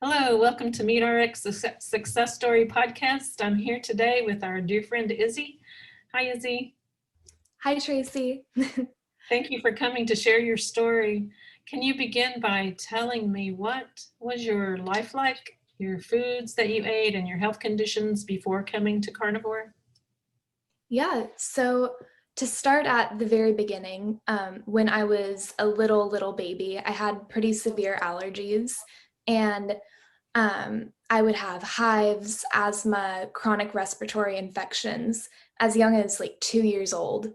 Hello, welcome to Meet RX Success Story Podcast. I'm here today with our dear friend Izzie. Hi, Izzie. Hi, Tracy. Thank you for coming to share your story. Can you begin by telling me what was your life like, your foods that you ate, and your health conditions before coming to carnivore? Yeah, so to start at the very beginning, when I was a little baby, I had pretty severe allergies, and I would have hives, asthma, chronic respiratory infections as young as like 2 years old.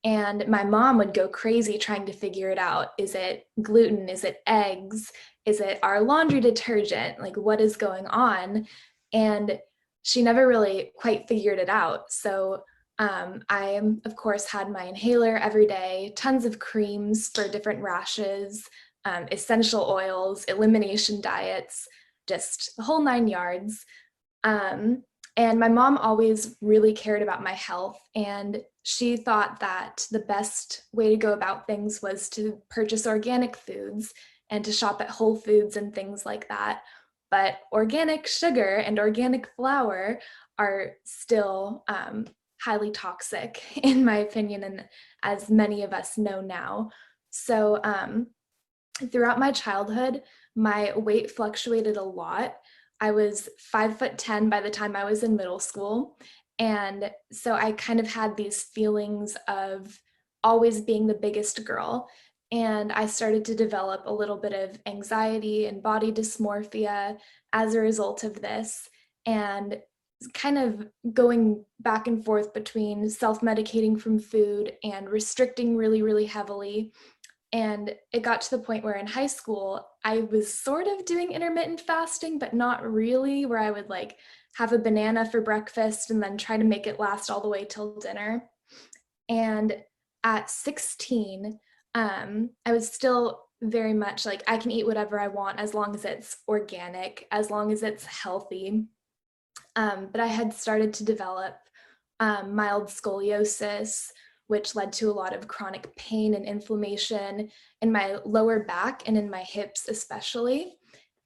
And my mom would go crazy trying to figure it out. Is it gluten? Is it eggs? Is it our laundry detergent? Like, what is going on? And she never really quite figured it out. So I, of course, had my inhaler every day, tons of creams for different rashes, essential oils, elimination diets, just the whole 9 yards. And my mom always really cared about my health, and she thought that the best way to go about things was to purchase organic foods and to shop at Whole Foods and things like that. But organic sugar and organic flour are still highly toxic, in my opinion, and as many of us know now. So throughout my childhood, my weight fluctuated a lot. I was 5'10" by the time I was in middle school. And so I kind of had these feelings of always being the biggest girl. And I started to develop a little bit of anxiety and body dysmorphia as a result of this. And kind of going back and forth between self-medicating from food and restricting really heavily. And it got to the point where in high school, I was sort of doing intermittent fasting, but not really, where I would like have a banana for breakfast and then try to make it last all the way till dinner. And at 16, I was still very much like, I can eat whatever I want as long as it's organic, as long as it's healthy. But I had started to develop mild scoliosis, which led to a lot of chronic pain and inflammation in my lower back and in my hips especially.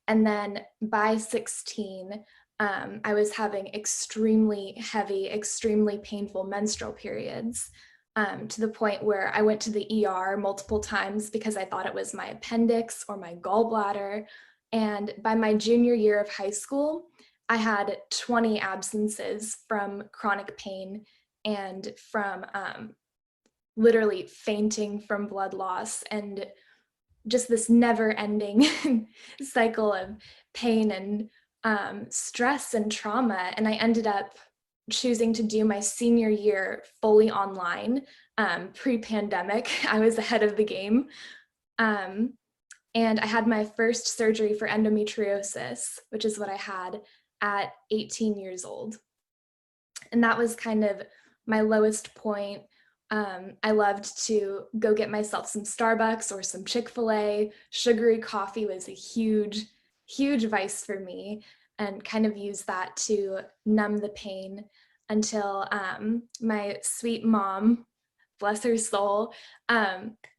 And then by 16, I was having extremely heavy, extremely painful menstrual periods, to the point where I went to the ER multiple times because I thought it was my appendix or my gallbladder. And by my junior year of high school, I had 20 absences from chronic pain and from literally fainting from blood loss, and just this never-ending cycle of pain and stress and trauma. And I ended up choosing to do my senior year fully online. Pre-pandemic, I was ahead of the game. And I had my first surgery for endometriosis, which is what I had at 18 years old. And that was kind of my lowest point. I loved to go get myself some Starbucks or some Chick-fil-A. Sugary coffee was a huge vice for me, and kind of use that to numb the pain until my sweet mom, bless her soul,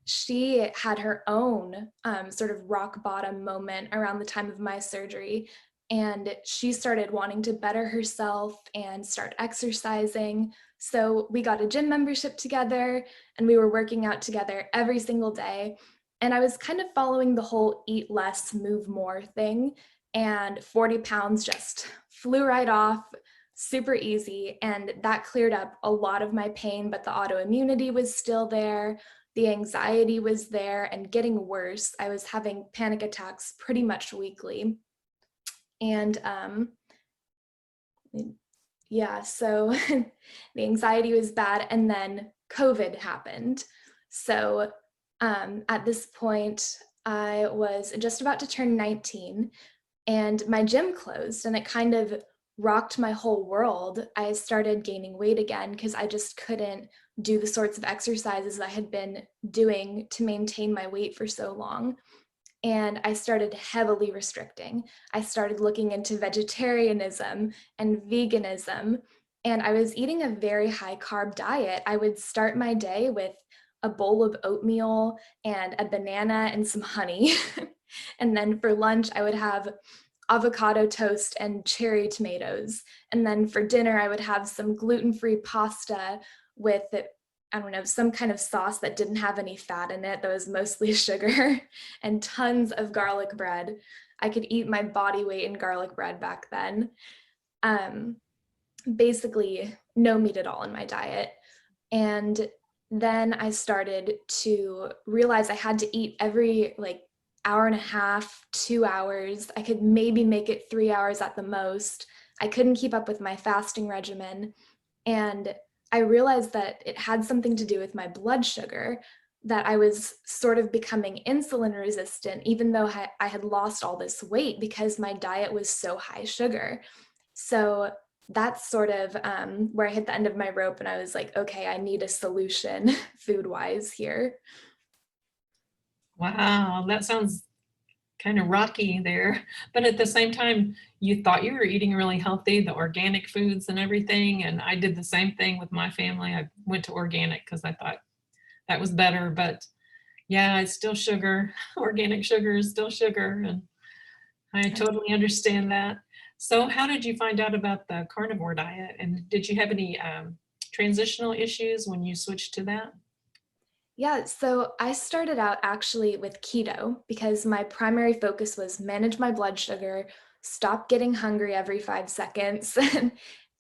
she had her own sort of rock bottom moment around the time of my surgery. And she started wanting to better herself and start exercising. So we got a gym membership together and we were working out together every single day. And I was kind of following the whole eat less, move more thing. And 40 pounds just flew right off, super easy. And that cleared up a lot of my pain, but the autoimmunity was still there. The anxiety was there and getting worse. I was having panic attacks pretty much weekly. And yeah, so the anxiety was bad, and then COVID happened. So at this point, I was just about to turn 19, and my gym closed, and it kind of rocked my whole world. I started gaining weight again because I just couldn't do the sorts of exercises I had been doing to maintain my weight for so long. And I started heavily restricting. I started looking into vegetarianism and veganism, and I was eating a very high carb diet. I would start my day with a bowl of oatmeal and a banana and some honey. And then for lunch, I would have avocado toast and cherry tomatoes. And then for dinner, I would have some gluten-free pasta with, I don't know, some kind of sauce that didn't have any fat in it, that was mostly sugar, and tons of garlic bread. I could eat my body weight in garlic bread back then. Basically, no meat at all in my diet. And then I started to realize I had to eat every like hour and a half, 2 hours. I could maybe make it 3 hours at the most. I couldn't keep up with my fasting regimen. And I realized that it had something to do with my blood sugar, that I was sort of becoming insulin resistant, even though I had lost all this weight because my diet was so high sugar. So that's sort of where I hit the end of my rope and I was like, okay, I need a solution food-wise here. Wow, that sounds kind of rocky there. But at the same time, you thought you were eating really healthy, the organic foods and everything. And I did the same thing with my family. I went to organic because I thought that was better. But yeah, it's still sugar. Organic sugar is still sugar. And I totally understand that. So how did you find out about the carnivore diet? And did you have any transitional issues when you switched to that? Yeah, so I started out actually with keto because my primary focus was manage my blood sugar, stop getting hungry every 5 seconds.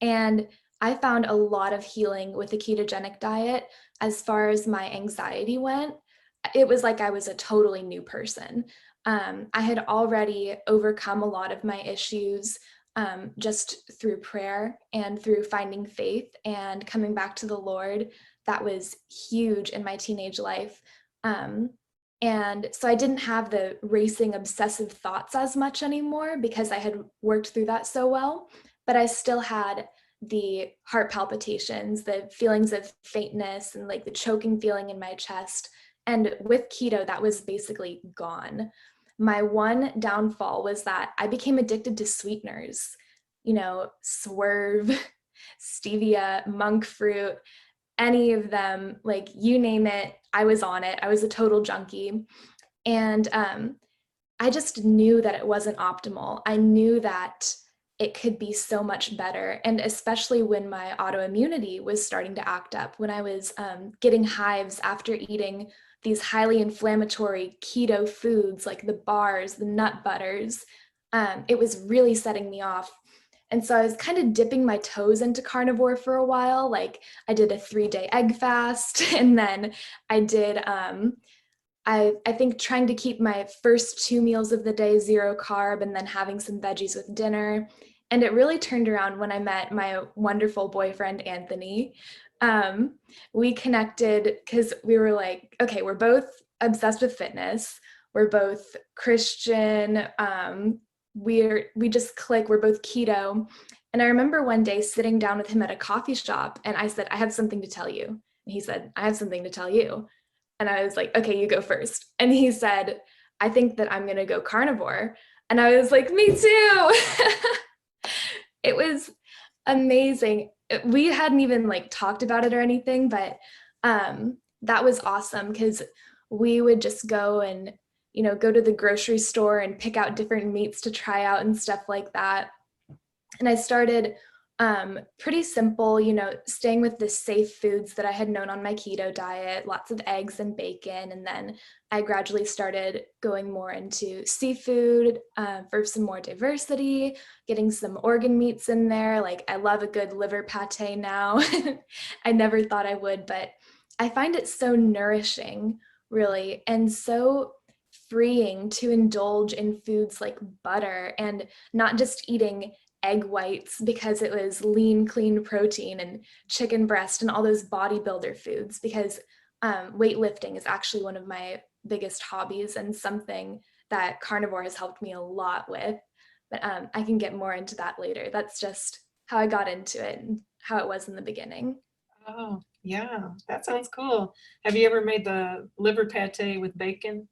And I found a lot of healing with the ketogenic diet as far as my anxiety went. It was like I was a totally new person. I had already overcome a lot of my issues just through prayer and through finding faith and coming back to the Lord. That was huge in my teenage life. And so I didn't have the racing obsessive thoughts as much anymore because I had worked through that so well, but I still had the heart palpitations, the feelings of faintness and like the choking feeling in my chest. And with keto, that was basically gone. My one downfall was that I became addicted to sweeteners, Swerve, stevia, monk fruit, any of them, like you name it, I was on it. I was a total junkie. And I just knew that it wasn't optimal. I knew that it could be so much better. And especially when my autoimmunity was starting to act up, when I was getting hives after eating these highly inflammatory keto foods like the bars, the nut butters, it was really setting me off. And so I was kind of dipping my toes into carnivore for a while. Like I did a 3-day egg fast, and then I did, I think trying to keep my first 2 meals of the day 0 carb and then having some veggies with dinner. And it really turned around when I met my wonderful boyfriend, Anthony. We connected because we were like, okay, we're both obsessed with fitness. We're both Christian. We just click. We're both keto. And I remember one day sitting down with him at a coffee shop and I said, I have something to tell you. And he said, I have something to tell you. And I was like, okay, you go first. And he said, I think that I'm going to go carnivore. And I was like, me too. It was amazing. We hadn't even like talked about it or anything, but that was awesome because we would just go and go to the grocery store and pick out different meats to try out and stuff like that. And I started pretty simple, staying with the safe foods that I had known on my keto diet, lots of eggs and bacon. And then I gradually started going more into seafood for some more diversity, getting some organ meats in there. Like I love a good liver pate now. I never thought I would, but I find it so nourishing, really, and so freeing to indulge in foods like butter and not just eating egg whites because it was lean, clean protein and chicken breast and all those bodybuilder foods, because weightlifting is actually one of my biggest hobbies and something that carnivore has helped me a lot with. But I can get more into that later. That's just how I got into it and how it was in the beginning. Oh, yeah, that sounds cool. Have you ever made the liver pate with bacon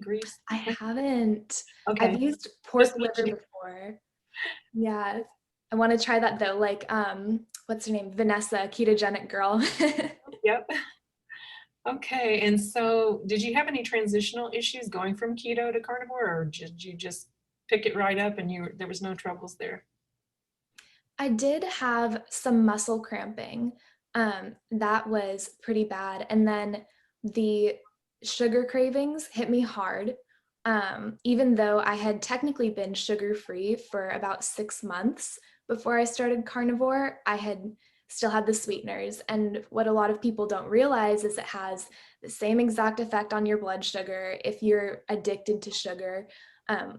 grease? I haven't. Okay, I've used just pork liver mentioning. before. Yeah. I want to try that though. Like, what's her name? Vanessa, ketogenic girl. Yep. Okay, and so did you have any transitional issues going from keto to carnivore, or did you just pick it right up and there was no troubles there? I did have some muscle cramping. That was pretty bad. And then the sugar cravings hit me hard. Even though I had technically been sugar-free for about 6 months before I started carnivore, I had still had the sweeteners. And what a lot of people don't realize is it has the same exact effect on your blood sugar if you're addicted to sugar,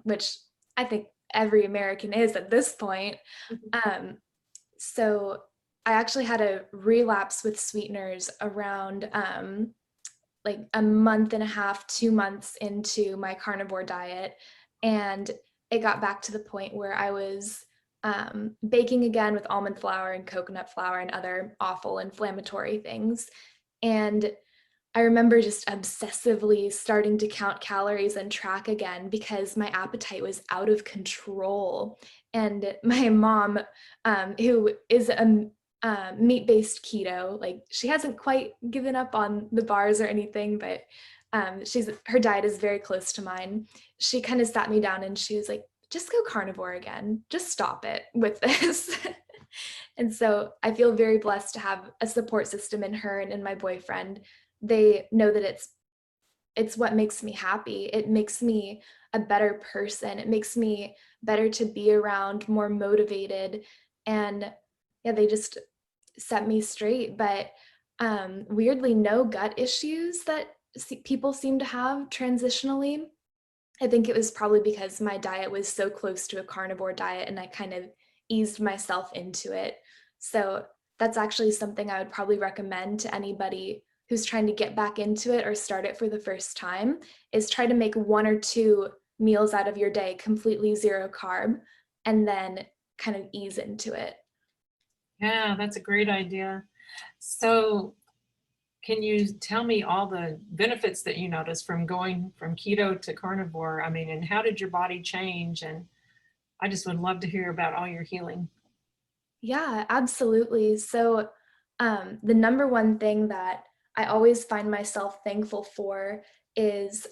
which I think every American is at this point. Mhm. Um, so I actually had a relapse with sweeteners around like a month and a half, 2 months into my carnivore diet. And it got back to the point where I was baking again with almond flour and coconut flour and other awful inflammatory things. And I remember just obsessively starting to count calories and track again because my appetite was out of control. And my mom, who is a meat-based keto, like she hasn't quite given up on the bars or anything, but her diet is very close to mine. She kind of sat me down and she was like, just go carnivore again. Just stop it with this. And so I feel very blessed to have a support system in her and in my boyfriend. They know that it's what makes me happy. It makes me a better person. It makes me better to be around, more motivated. And yeah, they just set me straight. But weirdly, no gut issues that people seem to have transitionally. I think it was probably because my diet was so close to a carnivore diet and I kind of eased myself into it. So that's actually something I would probably recommend to anybody who's trying to get back into it or start it for the first time, is try to make 1 or 2 meals out of your day completely zero carb and then kind of ease into it. Yeah, that's a great idea. So can you tell me all the benefits that you noticed from going from keto to carnivore? I mean, and how did your body change? And I just would love to hear about all your healing. Yeah, absolutely. So, the number one thing that I always find myself thankful for is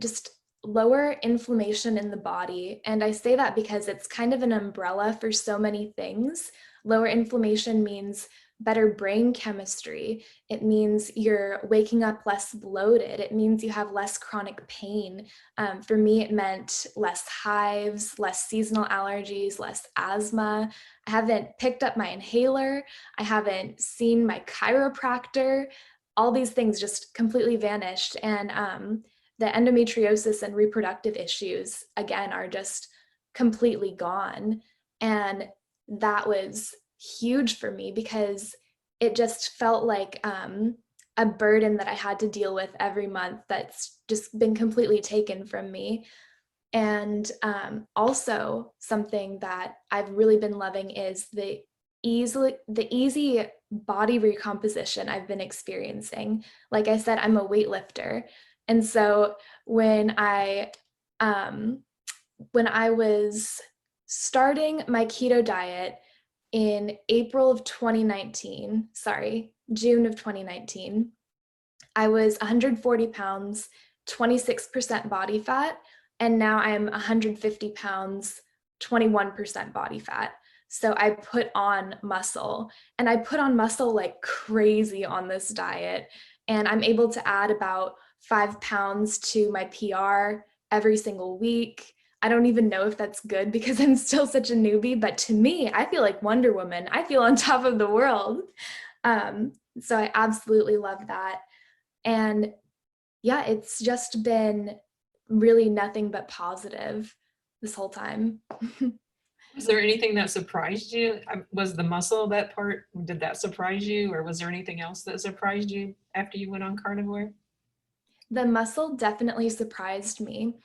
just lower inflammation in the body. And I say that because it's kind of an umbrella for so many things. Lower inflammation means better brain chemistry. It means you're waking up less bloated. It means you have less chronic pain. For me, it meant less hives, less seasonal allergies, less asthma. I haven't picked up my inhaler. I haven't seen my chiropractor. All these things just completely vanished. And the endometriosis and reproductive issues, again, are just completely gone. And that was huge for me because it just felt like a burden that I had to deal with every month that's just been completely taken from me. And also something that I've really been loving is the easy body recomposition I've been experiencing. Like I said, I'm a weightlifter. And so um, when I was starting my keto diet in April of 2019, sorry, June of 2019, I was 140 pounds, 26% body fat, and now I'm 150 pounds, 21% body fat. So I put on muscle, and I put on muscle like crazy on this diet. And I'm able to add about 5 pounds to my PR every single week. I don't even know if that's good because I'm still such a newbie, but to me, I feel like Wonder Woman. I feel on top of the world. So I absolutely love that. And yeah, it's just been really nothing but positive this whole time. Was there anything that surprised you? Was the muscle that part, did that surprise you? Or was there anything else that surprised you after you went on carnivore? The muscle definitely surprised me.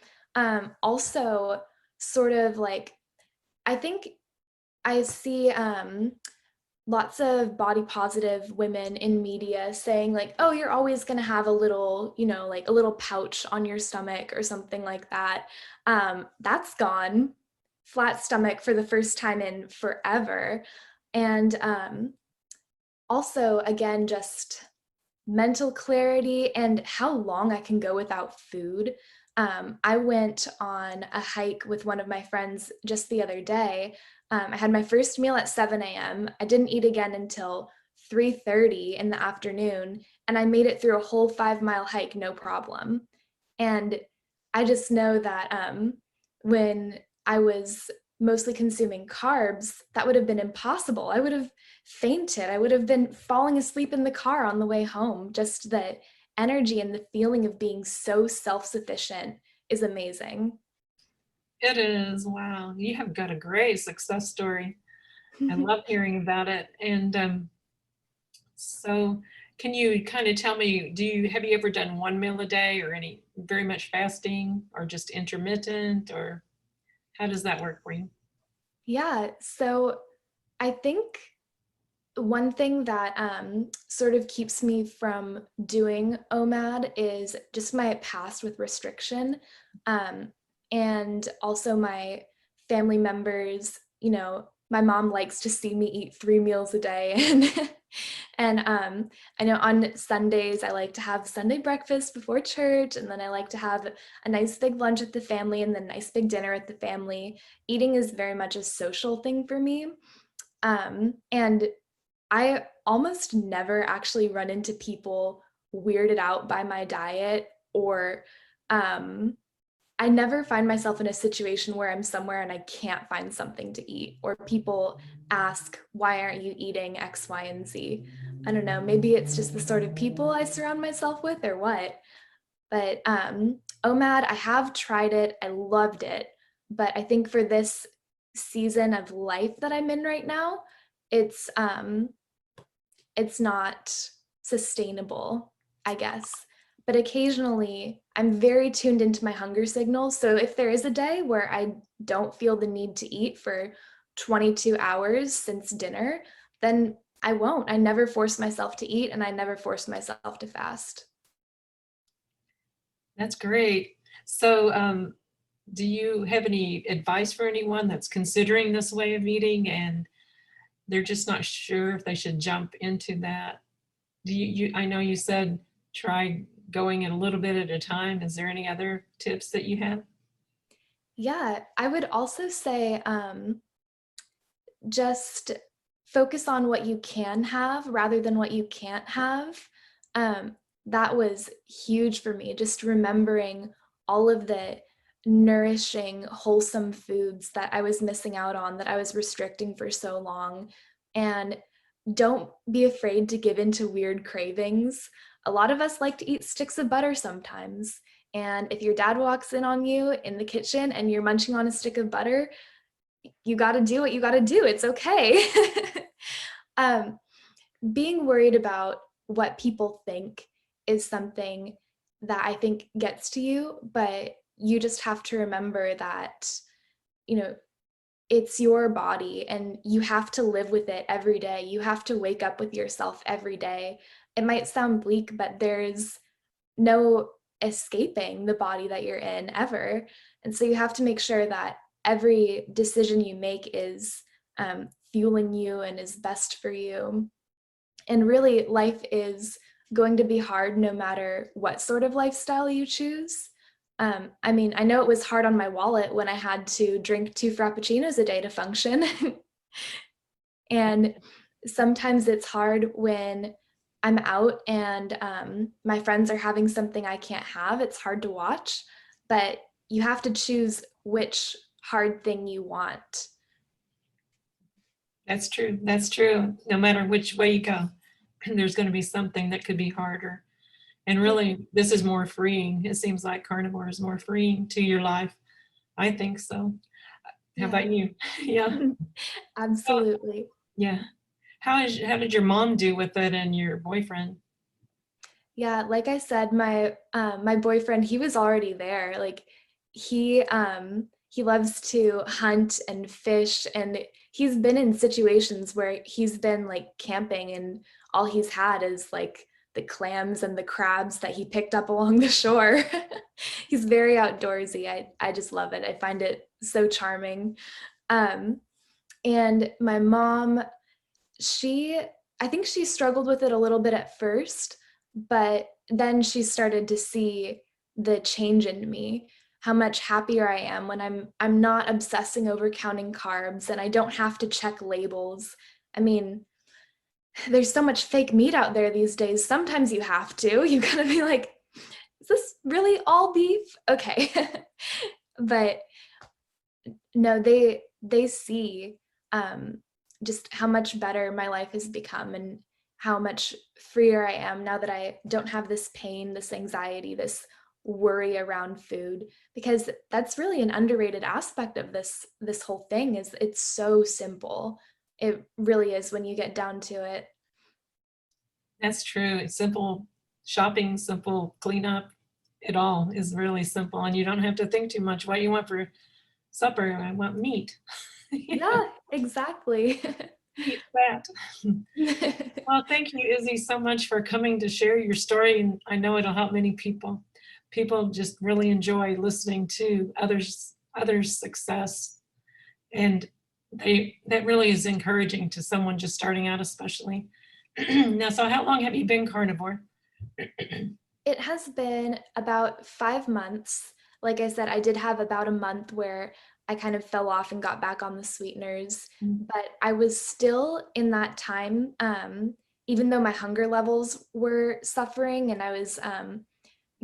Also, sort of like, I think I see lots of body positive women in media saying like, oh, you're always going to have a little, like a little pouch on your stomach or something like that. That's gone. Flat stomach for the first time in forever. And also, again, just mental clarity and how long I can go without food. I went on a hike with one of my friends just the other day. I had my first meal at 7 a.m. I didn't eat again until 3:30 in the afternoon, and I made it through a whole 5-mile hike, no problem. And I just know that when I was mostly consuming carbs, that would have been impossible. I would have fainted. I would have been falling asleep in the car on the way home. Just the energy and the feeling of being so self-sufficient is amazing. It is. Wow. You have got a great success story. I love hearing about it. And so can you kind of tell me, have you ever done one meal a day or any very much fasting or just intermittent, or how does that work for you? Yeah, so I think one thing that sort of keeps me from doing OMAD is just my past with restriction. And also my family members, my mom likes to see me eat 3 meals a day. And I know on Sundays, I like to have Sunday breakfast before church. And then I like to have a nice big lunch with the family and then a nice big dinner with the family. Eating is very much a social thing for me. And I almost never actually run into people weirded out by my diet, or I never find myself in a situation where I'm somewhere and I can't find something to eat, or people ask, why aren't you eating X, Y, and Z? I don't know, maybe it's just the sort of people I surround myself with or what. But OMAD, I have tried it. I loved it. But I think for this season of life that I'm in right now, it's it's not sustainable, I guess. But occasionally, I'm very tuned into my hunger signals. So if there is a day where I don't feel the need to eat for 22 hours since dinner, then I won't. I never force myself to eat, and I never force myself to fast. That's great. So do you have any advice for anyone that's considering this way of eating and they're just not sure if they should jump into that? I know you said try going in a little bit at a time. Is there any other tips that you have? Yeah, I would also say just focus on what you can have rather than what you can't have. Um, that was huge for me, just remembering all of the nourishing, wholesome foods that I was missing out on, that I was restricting for so long. And don't be afraid to give into weird cravings. A lot of us like to eat sticks of butter sometimes. And if your dad walks in on you in the kitchen and you're munching on a stick of butter, you got to do what you got to do. It's okay. um, Being worried about what people think is something that I think gets to you, but you just have to remember that, you know, it's your body and you have to live with it every day. You have to wake up with yourself every day. It might sound bleak, but there's no escaping the body that you're in ever. And so you have to make sure that every decision you make is fueling you and is best for you. And really, life is going to be hard no matter what sort of lifestyle you choose. I mean, I know it was hard on my wallet when I had to drink 2 frappuccinos a day to function. And sometimes it's hard when I'm out and my friends are having something I can't have. It's hard to watch, but you have to choose which hard thing you want. That's true. That's true. No matter which way you go, there's going to be something that could be harder. And Yeah. really, this is more freeing. It seems like carnivore is more freeing to your life. I think so. How Yeah. about you? Yeah. Oh, Absolutely. yeah. How did your mom do with it and your boyfriend? Yeah, like I said, my boyfriend, he was already there. Like he loves to hunt and fish, and he's been in situations where he's been like camping and all he's had is like the clams and the crabs that he picked up along the shore. He's very outdoorsy. I just love it. I find it so charming. Um, and my mom, she I think she struggled with it a little bit at first, But then she started to see the change in me, how much happier I am when I'm not obsessing over counting carbs and I don't have to check labels. I mean, there's so much fake meat out there these days. Sometimes you have to. You gotta be like, is this really all beef? Okay. But no, they see just how much better my life has become and how much freer I am now that I don't have this pain, this anxiety, this worry around food, because that's really an underrated aspect of this whole thing. Is it's so simple. It really is when you get down to it. That's true. It's simple shopping, simple cleanup. It all is really simple, and you don't have to think too much. What do you want for supper? I want meat. Yeah, exactly. Meat, fat. Well, thank you, Izzy, so much for coming to share your story, and I know it'll help many people. People just really enjoy listening to others' success, and that really is encouraging to someone just starting out, especially. Now, so how long have you been carnivore? It has been about 5 months. Like I said, I did have about a month where I kind of fell off and got back on the sweeteners, but I was still in that time, even though my hunger levels were suffering and I was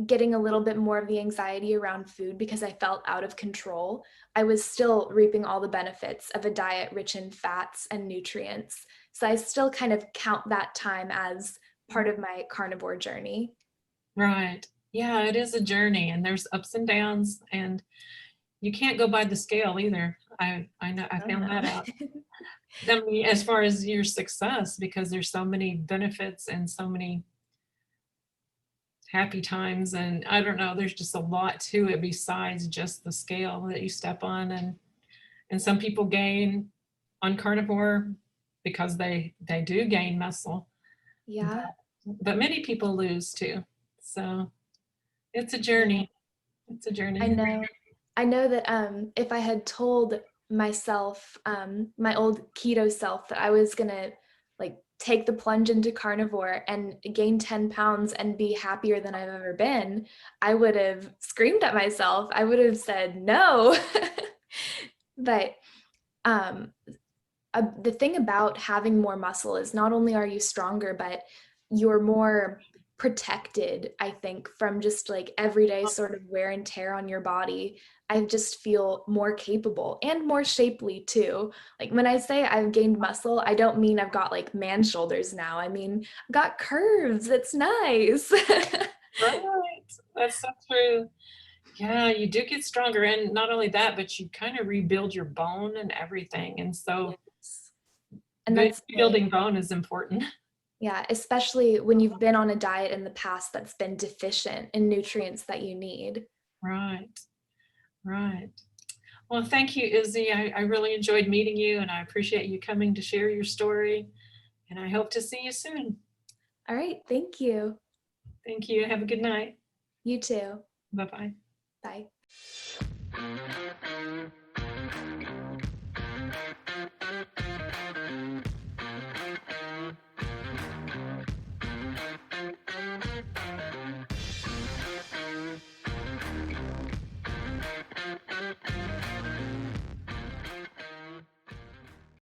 getting a little bit more of the anxiety around food because I felt out of control, I was still reaping all the benefits of a diet rich in fats and nutrients. So I still kind of count that time as part of my carnivore journey. Right. Yeah, it is a journey, and there's ups and downs, and you can't go by the scale either. I know I Oh found no. that out. I mean, as far as your success, because there's so many benefits and so many happy times, and I don't know, there's just a lot to it besides just the scale that you step on, and some people gain on carnivore because they do gain muscle, Yeah, but many people lose too. So it's a yeah. journey. It's a I journey. know. I know that if I had told myself, my old keto self, that I was gonna like take the plunge into carnivore and gain 10 pounds and be happier than I've ever been, I would have screamed at myself. I would have said no. But um, the thing about having more muscle is not only are you stronger, but you're more protected, I think, from just like everyday sort of wear and tear on your body. I just feel more capable and more shapely too. Like when I say I've gained muscle, I don't mean I've got like man shoulders now. I mean, I've got curves. It's nice. Right. That's so true. Yeah, you do get stronger. And not only that, but you kind of rebuild your bone and everything. And so Yes. And that's big. building bone is important. Yeah, especially when you've been on a diet in the past that's been deficient in nutrients that you need. Right. Right. Well, thank you, Izzy. I really enjoyed meeting you, and I appreciate you coming to share your story. And I hope to see you soon. All right, thank you. Thank you. Have a good night. You too. Bye bye. Bye.